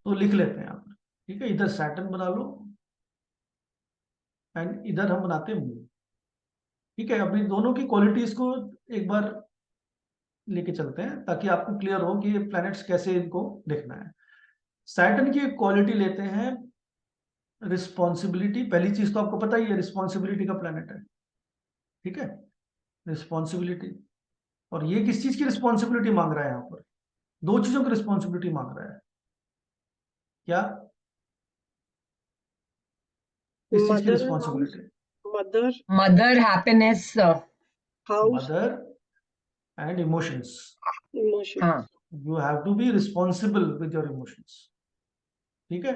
तो लिख लेते हैं यहाँ पर, ठीक है। इधर सैटर्न बना लो एंड इधर हम बनाते हैं मून, ठीक है। अभी दोनों की क्वालिटीज को एक बार लेके चलते हैं ताकि आपको क्लियर हो कि ये प्लैनेट्स कैसे इनको देखना है। सैटर्न की एक क्वालिटी लेते हैं रिस्पॉन्सिबिलिटी। पहली चीज तो आपको पता ही है, रिस्पॉन्सिबिलिटी का प्लैनेट है, ठीक है, रिस्पॉन्सिबिलिटी। और ये किस चीज की रिस्पॉन्सिबिलिटी मांग रहा है यहाँ पर? दो चीजों की रिस्पॉन्सिबिलिटी मांग रहा है। क्या? किस चीज की Mother house, responsibility? mother Mother happiness. house, mother and emotions. emotions. You have to be responsible with your emotions, ठीक है।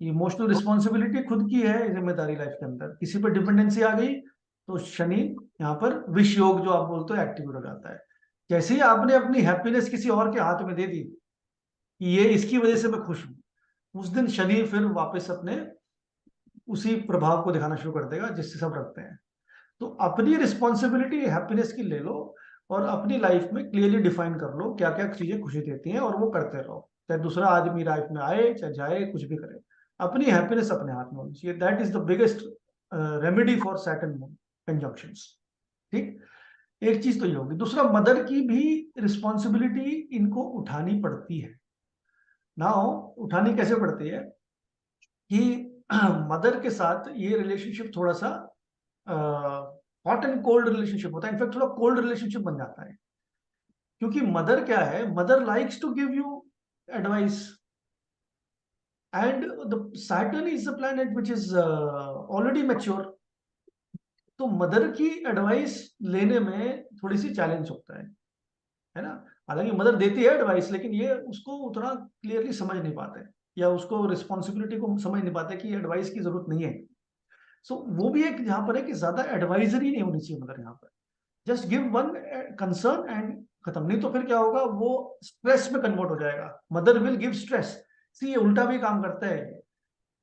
इमोशनल रिस्पॉन्सिबिलिटी खुद की है जिम्मेदारी लाइफ के अंदर। किसी पर डिपेंडेंसी आ गई तो शनि यहाँ पर विष योग जो आप बोलते हो एक्टिव हो जाता है। जैसे ही आपने अपनी हैप्पीनेस किसी और के हाथ में दे दी कि ये इसकी वजह से मैं खुश हूं, उस दिन शनि फिर वापस अपने उसी प्रभाव को दिखाना शुरू कर देगा जिससे सब रखते हैं। तो अपनी रिस्पॉन्सिबिलिटी हैप्पीनेस की ले लो और अपनी लाइफ में क्लियरली डिफाइन कर लो क्या क्या चीजें खुशी देती हैं और वो करते रहो, चाहे दूसरा आदमी लाइफ में आए चाहे जाए, कुछ भी करे। अपनी हैप्पीनेस अपने हाथ में होनी चाहिए। That is the biggest remedy for Saturn moon conjunctions, ठीक। एक चीज तो ये होगी। दूसरा, मदर की भी रिस्पॉन्सिबिलिटी इनको उठानी पड़ती है। नाउ उठानी कैसे पड़ती है कि मदर के साथ ये रिलेशनशिप थोड़ा सा हॉट एंड कोल्ड रिलेशनशिप होता है। इनफैक्ट थोड़ा कोल्ड रिलेशनशिप बन जाता है, क्योंकि मदर क्या है, mother likes to give you advice and the Saturn is the planet which is already mature. तो मदर की एडवाइस लेने में थोड़ी सी चैलेंज होता है ना। हालांकि मदर देती है एडवाइस, लेकिन ये उसको उतना क्लियरली समझ नहीं पाते या उसको रिस्पॉन्सिबिलिटी को समझ नहीं पाते कि एडवाइस की जरूरत नहीं है। सो वो भी एक यहाँ पर है कि ज्यादा एडवाइजरी नहीं होनी चाहिए मदर यहाँ पर। Just give one concern and खत्म। नहीं तो फिर क्या होगा, वो स्ट्रेस में कन्वर्ट हो जाएगा। Mother will give stress. See, ये उल्टा भी काम करता है।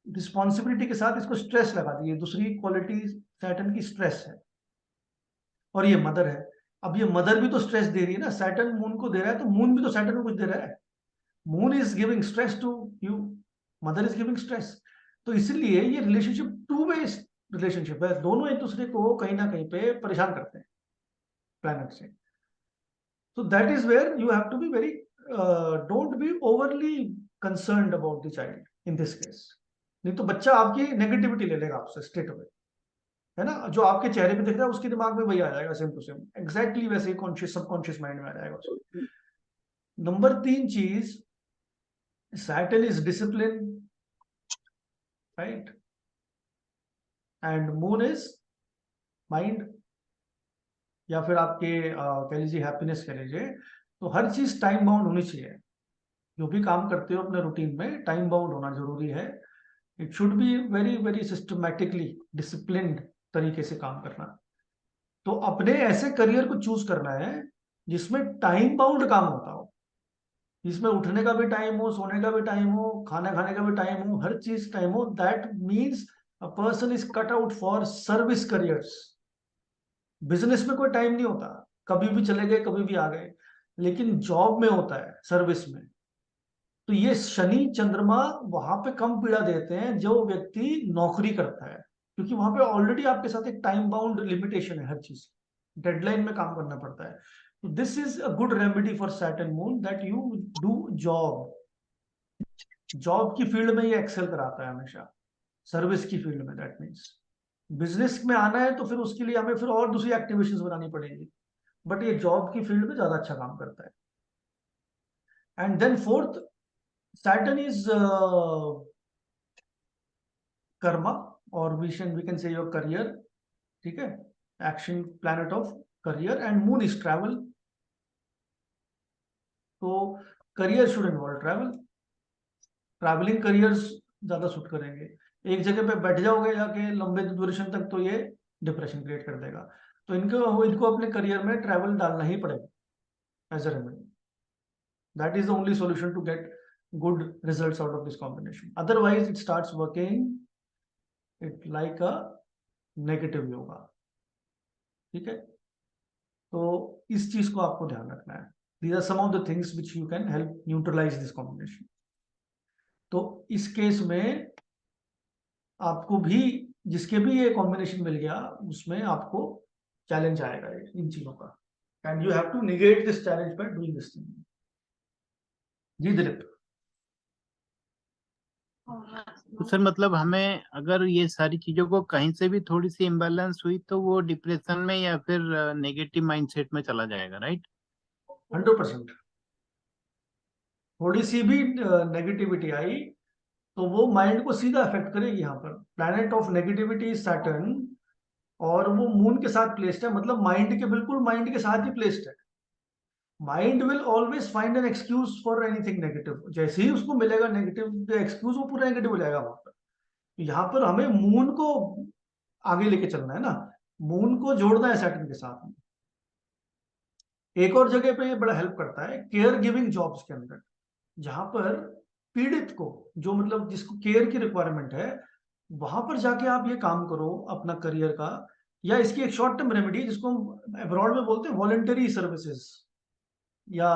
रिस्पॉन्सिबिलिटी के साथ इसको स्ट्रेस लगा दी है। दूसरी क्वालिटी सैटर्न की स्ट्रेस है, और ये मदर है। अब ये मदर भी तो स्ट्रेस दे रही है ना, सैटर्न मून को दे रहा है तो मून भी तो सैटर्न को कुछ दे रहा है। Moon is giving stress to you, mother is giving stress. तो इसलिए ये रिलेशनशिप टू वे रिलेशनशिप है। दोनों एक दूसरे को कहीं ना कहीं पे परेशान करते हैं प्लैनेट से। So that is where you have to be very, don't be overly concerned about the child in this case. नहीं तो बच्चा आपकी नेगेटिविटी ले लेगा आपसे स्ट्रेट अवे, है ना। जो आपके चेहरे पे दिख रहा है उसके दिमाग में वही आ जाएगा, सेम टू सेम, एग्जैक्टली वैसे ही कॉन्शियस सबकॉन्शियस माइंड में आ जाएगा उसके। नंबर 3 चीज, Saturn is discipline, right, and moon is mind, या फिर आपके कह लीजिए हैप्पीनेस कह लीजिए। तो हर चीज टाइम बाउंड होनी चाहिए। जो भी काम करते हो अपने रूटीन में टाइम बाउंड होना जरूरी है। It should be very very systematically disciplined तरीके से काम करना। तो अपने ऐसे करियर को चूज करना है जिसमें टाइम बाउंड काम होता हो, जिसमें उठने का भी टाइम हो, सोने का भी टाइम हो, खाना खाने का भी टाइम हो, हर चीज टाइम हो। That means a person is cut out for service careers. Business में कोई टाइम नहीं होता, कभी भी चले गए कभी भी आ गए, लेकिन जॉब में होता है, सर्विस में। तो ये शनि चंद्रमा वहां पे कम पीड़ा देते हैं जो व्यक्ति नौकरी करता है, क्योंकि वहां पे ऑलरेडी आपके साथ एक टाइम बाउंड लिमिटेशन है, हर चीज डेडलाइन में काम करना पड़ता है। तो this is a good remedy for Saturn moon, that you do job. Job की फील्ड में ये एक्सेल कराता है हमेशा, सर्विस की फील्ड में। दैट मीन्स बिजनेस में आना है तो फिर उसके लिए हमें फिर और दूसरी एक्टिविटीज बनानी पड़ेगी, बट ये जॉब की फील्ड में ज्यादा अच्छा काम करता है। And then fourth, Saturn is karma, और we can say your career, ठीक है, action planet of career. And moon is travel, तो career should involve travel. Travelling careers ज्यादा सूट करेंगे। एक जगह पे बैठ जाओगे जाके लंबे ड्यूरेशन तक तो ये डिप्रेशन क्रिएट कर देगा। तो इनको इनको अपने करियर में ट्रैवल डालना ही पड़ेगा as a remedy. That is the only solution to get good results out of this combination. Otherwise it starts working it like a negative yoga, ठीक है। तो इस चीज को आपको ध्यान रखना है। These are some of the things which you can help neutralize this combination. तो इस केस में आपको भी, जिसके भी ये कॉम्बिनेशन मिल गया, उसमें आपको चैलेंज आएगा इन चीजों का, and you have to negate this challenge by doing this thing. जी दिलीप। तो सर मतलब हमें अगर ये सारी चीजों को कहीं से भी थोड़ी सी इम्बैलेंस हुई तो वो डिप्रेशन में या फिर नेगेटिव माइंडसेट में चला जाएगा, राइट? 100%। थोड़ी सी भी नेगेटिविटी आई तो वो माइंड को सीधा अफेक्ट करेगी। यहाँ पर planet of negativity is Saturn, और वो मून के साथ प्लेस्ड है, मतलब माइंड के बिल्कुल माइंड के साथ ही प्लेस्ड है। Mind will always find an excuse for anything negative. जैसे ही उसको मिलेगा नेगेटिव एक्सक्यूज, वो पूरा नेगेटिव हो जाएगा वहां पर। यहाँ पर हमें मून को आगे लेके चलना है ना, मून को जोड़ना है सैटर्न के साथ में। एक और जगह पे ये बड़ा हेल्प करता है, केयर गिविंग जॉब्स के अंदर, जहां पर पीड़ित को, जो मतलब जिसको केयर की रिक्वायरमेंट है, वहां पर जाके आप ये काम करो अपना करियर का। या इसकी एक शॉर्ट टर्म रेमेडी जिसको हम अब्रॉड में बोलते हैं वॉलंटरी सर्विसेज, या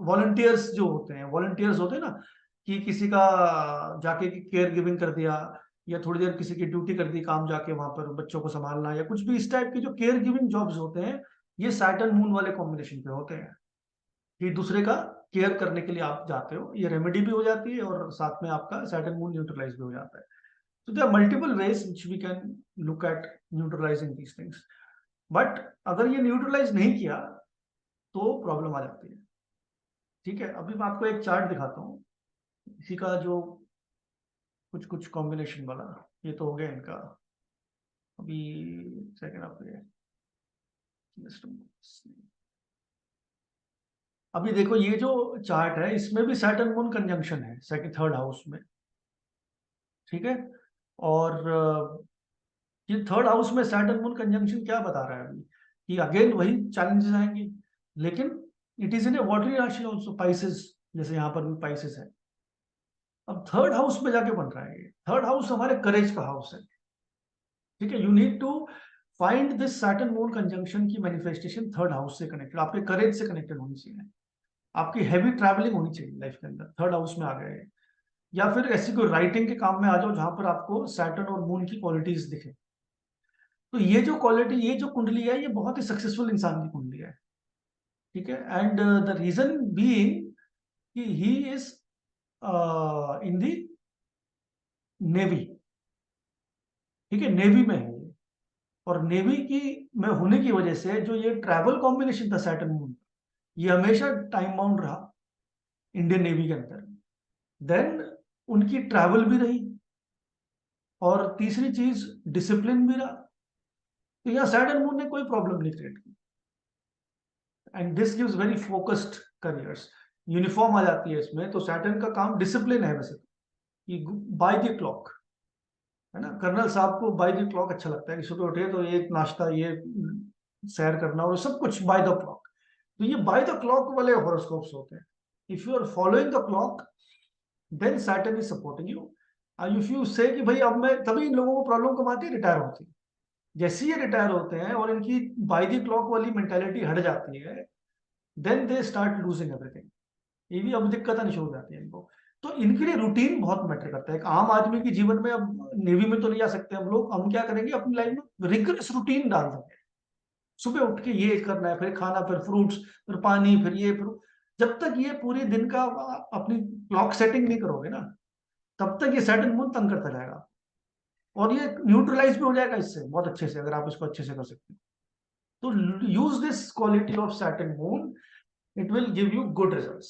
वॉलंटियर्स जो होते हैं, वॉलंटियर्स होते हैं ना, कि किसी का जाके केयर गिविंग कर दिया, या थोड़ी देर किसी की ड्यूटी कर दी, काम जाके वहां पर बच्चों को संभालना, या कुछ भी इस टाइप के जो केयर गिविंग जॉब्स होते हैं, ये सैटर्न मून वाले कॉम्बिनेशन पे होते हैं, कि दूसरे का केयर करने के लिए आप जाते हो। ये रेमेडी भी हो जाती है और साथ में आपका सैटर्न मून न्यूट्रलाइज भी हो जाता है। So there are multiple ways which we can look at neutralizing these things. But अगर ये न्यूट्रलाइज नहीं किया तो प्रॉब्लम आ जाती है। ठीक है, अभी मैं आपको एक चार्ट दिखाता हूँ इसी का, जो कुछ कुछ कॉम्बिनेशन वाला। ये तो हो गया इनका। अभी सेकंड आप अभी देखो, ये जो चार्ट है इसमें भी सैटर्न मून कंजंक्शन है सेकंड थर्ड हाउस में। ठीक है, और ये थर्ड हाउस में सैटर्न मून कंजंक्शन क्या बता रहा है अभी, कि अगेन वही चैलेंजेस आएंगे, लेकिन it is in A watery राशि ऑल्सो, पाइसेस, जैसे यहाँ पर भी पाइसेस है। अब थर्ड हाउस में जाके बन रहा है ये। थर्ड हाउस हमारे करेज का हाउस है। ठीक है, you need to find this Saturn moon conjunction की मैनिफेस्टेशन थर्ड हाउस से कनेक्टेड, आपके करेज से कनेक्टेड होनी चाहिए, आपकी हैवी ट्रैवलिंग होनी चाहिए लाइफ के अंदर, थर्ड हाउस में आ गए। या फिर ऐसी कोई राइटिंग के काम में आ जाओ जहां पर आपको सैटर्न और मून की क्वालिटीज दिखे। तो ये जो क्वालिटी, ये जो कुंडली है, ये बहुत ही सक्सेसफुल इंसान की कुंडली है। ठीक है, एंड द रीजन बीइंग कि he is in the navy. ठीक है, नेवी में है ये, और नेवी की में होने की वजह से जो ये ट्रैवल कॉम्बिनेशन था सैटर्न मून, ये हमेशा टाइम बाउंड रहा इंडियन नेवी के अंदर। देन उनकी ट्रैवल भी रही, और तीसरी चीज डिसिप्लिन भी रहा। तो यहाँ सैटर्न मून ने कोई प्रॉब्लम नहीं क्रिएट की, and this gives very focused careers. Uniform आ जाती है इसमें। तो सैटर्न का काम डिसिप्लिन है वैसे, कि बाय द क्लॉक, है ना। कर्नल साहब को बाय द क्लॉक अच्छा लगता है, कि सुबह उठे तो ये नाश्ता, ये सैर करना, और सब कुछ बाय द क्लॉक। तो ये बाय द क्लॉक वाले हॉरोस्कोप्स होते हैं। If you are following the clock, then Saturn is supporting you. If you say कि भाई अब मैं, तभी इन लोगों को प्रॉब्लम कम आती है, रिटायर होती है। जैसे ये रिटायर होते हैं और इनकी बाय द क्लॉक वाली मेंटालिटी हट जाती है, then they start losing everything. ये भी अब दिक्कत आनी शुरू हो जाती है इनको। तो इनके लिए रूटीन बहुत मैटर करता है। एक आम आदमी के जीवन में, अब नेवी में तो नहीं जा सकते हम लोग, हम क्या करेंगे अपनी लाइफ में, रिगरस रूटीन डाल देंगे। सुबह उठ के ये करना है, फिर खाना, फिर फ्रूट्स, फिर पानी, फिर ये, फिर जब तक ये पूरे दिन का अपनी क्लॉक सेटिंग नहीं करोगे ना, तब तक ये सैटर्न मून तंग करता रहेगा। और ये न्यूट्रलाइज भी हो जाएगा इससे बहुत अच्छे से, अगर आप इसको अच्छे से कर सकते हो। तो use this quality of Saturn moon, it will give you good results.